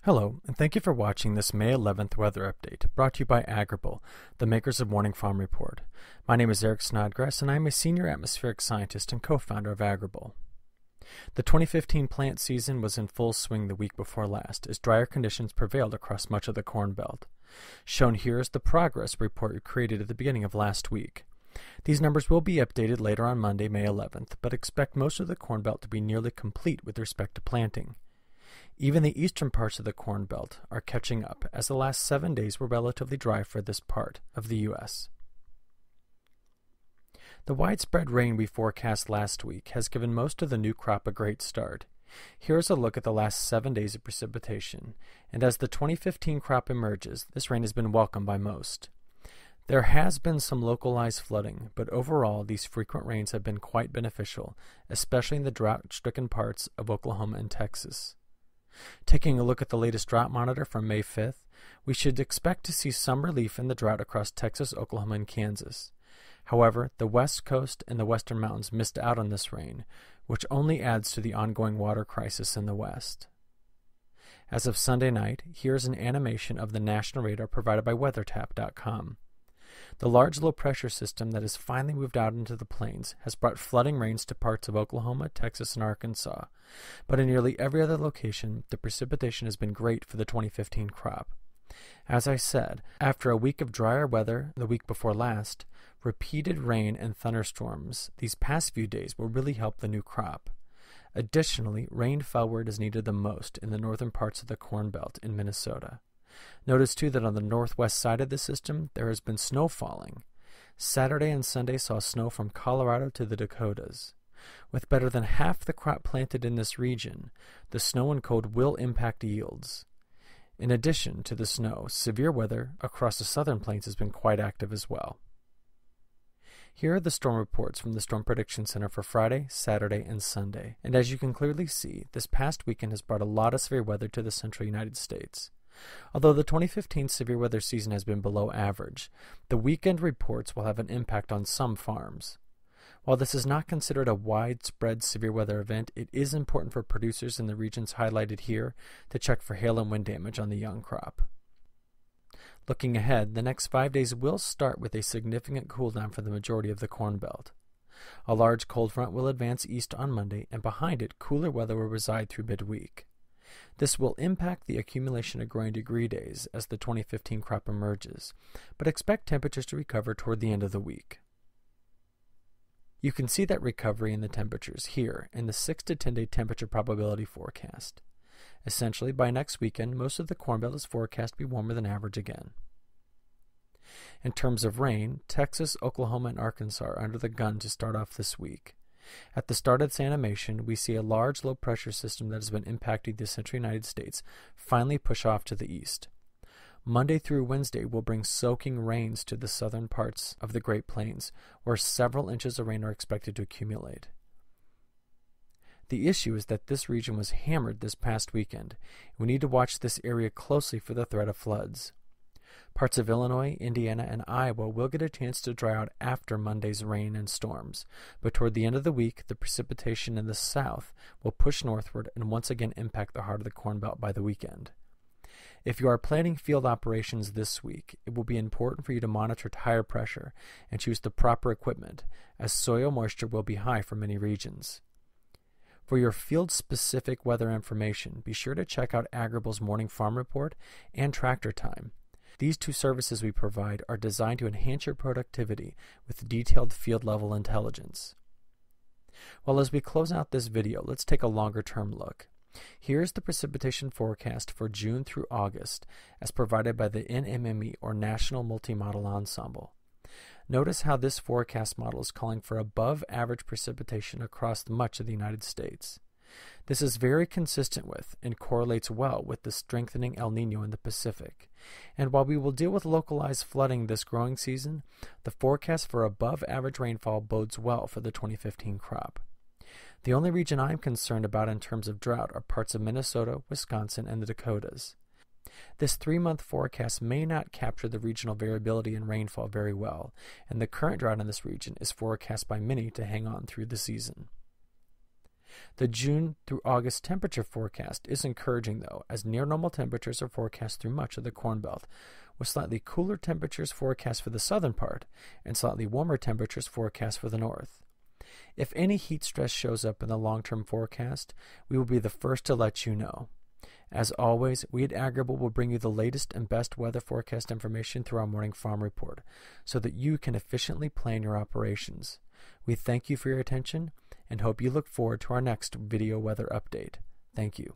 Hello, and thank you for watching this May 11th weather update, brought to you by Agrible, the makers of Morning Farm Report. My name is Eric Snodgrass, and I am a senior atmospheric scientist and co-founder of Agrible. The 2015 plant season was in full swing the week before last, as drier conditions prevailed across much of the Corn Belt. Shown here is the progress report we created at the beginning of last week. These numbers will be updated later on Monday, May 11th, but expect most of the Corn Belt to be nearly complete with respect to planting. Even the eastern parts of the Corn Belt are catching up, as the last 7 days were relatively dry for this part of the U.S. The widespread rain we forecast last week has given most of the new crop a great start. Here is a look at the last 7 days of precipitation, and as the 2015 crop emerges, this rain has been welcomed by most. There has been some localized flooding, but overall these frequent rains have been quite beneficial, especially in the drought-stricken parts of Oklahoma and Texas. Taking a look at the latest drought monitor from May 5th, we should expect to see some relief in the drought across Texas, Oklahoma, and Kansas. However, the West Coast and the Western Mountains missed out on this rain, which only adds to the ongoing water crisis in the West. As of Sunday night, here's an animation of the national radar provided by WeatherTap.com. The large low-pressure system that has finally moved out into the plains has brought flooding rains to parts of Oklahoma, Texas, and Arkansas, but in nearly every other location, the precipitation has been great for the 2015 crop. As I said, after a week of drier weather the week before last, repeated rain and thunderstorms these past few days will really help the new crop. Additionally, rain fell where it is needed the most in the northern parts of the Corn Belt in Minnesota. Notice too that on the northwest side of the system there has been snow falling. Saturday and Sunday saw snow from Colorado to the Dakotas. With better than half the crop planted in this region, the snow and cold will impact yields. In addition to the snow, severe weather across the southern plains has been quite active as well. Here are the storm reports from the Storm Prediction Center for Friday, Saturday, and Sunday. And as you can clearly see, this past weekend has brought a lot of severe weather to the central United States. Although the 2015 severe weather season has been below average, the weekend reports will have an impact on some farms. While this is not considered a widespread severe weather event, it is important for producers in the regions highlighted here to check for hail and wind damage on the young crop. Looking ahead, the next 5 days will start with a significant cool down for the majority of the Corn Belt. A large cold front will advance east on Monday, and behind it, cooler weather will reside through midweek. This will impact the accumulation of growing degree days as the 2015 crop emerges, but expect temperatures to recover toward the end of the week. You can see that recovery in the temperatures here in the 6 to 10 day temperature probability forecast. Essentially, by next weekend, most of the Corn Belt is forecast to be warmer than average again. In terms of rain, Texas, Oklahoma, and Arkansas are under the gun to start off this week. At the start of this animation, we see a large low-pressure system that has been impacting the central United States finally push off to the east. Monday through Wednesday will bring soaking rains to the southern parts of the Great Plains, where several inches of rain are expected to accumulate. The issue is that this region was hammered this past weekend. We need to watch this area closely for the threat of floods. Parts of Illinois, Indiana, and Iowa will get a chance to dry out after Monday's rain and storms, but toward the end of the week, the precipitation in the south will push northward and once again impact the heart of the Corn Belt by the weekend. If you are planning field operations this week, it will be important for you to monitor tire pressure and choose the proper equipment, as soil moisture will be high for many regions. For your field-specific weather information, be sure to check out Agrible's Morning Farm Report and Tractor Time. These two services we provide are designed to enhance your productivity with detailed field-level intelligence. Well, as we close out this video, let's take a longer-term look. Here's the precipitation forecast for June through August as provided by the NMME, or National Multi-Model Ensemble. Notice how this forecast model is calling for above-average precipitation across much of the United States. This is very consistent with and correlates well with the strengthening El Niño in the Pacific. And while we will deal with localized flooding this growing season, the forecast for above-average rainfall bodes well for the 2015 crop. The only region I'm concerned about in terms of drought are parts of Minnesota, Wisconsin, and the Dakotas. This 3-month forecast may not capture the regional variability in rainfall very well, and the current drought in this region is forecast by many to hang on through the season. The June through August temperature forecast is encouraging, though, as near normal temperatures are forecast through much of the Corn Belt, with slightly cooler temperatures forecast for the southern part and slightly warmer temperatures forecast for the north. If any heat stress shows up in the long-term forecast, we will be the first to let you know. As always, we at Agrible will bring you the latest and best weather forecast information through our morning farm report, so that you can efficiently plan your operations. We thank you for your attention and hope you look forward to our next video weather update. Thank you.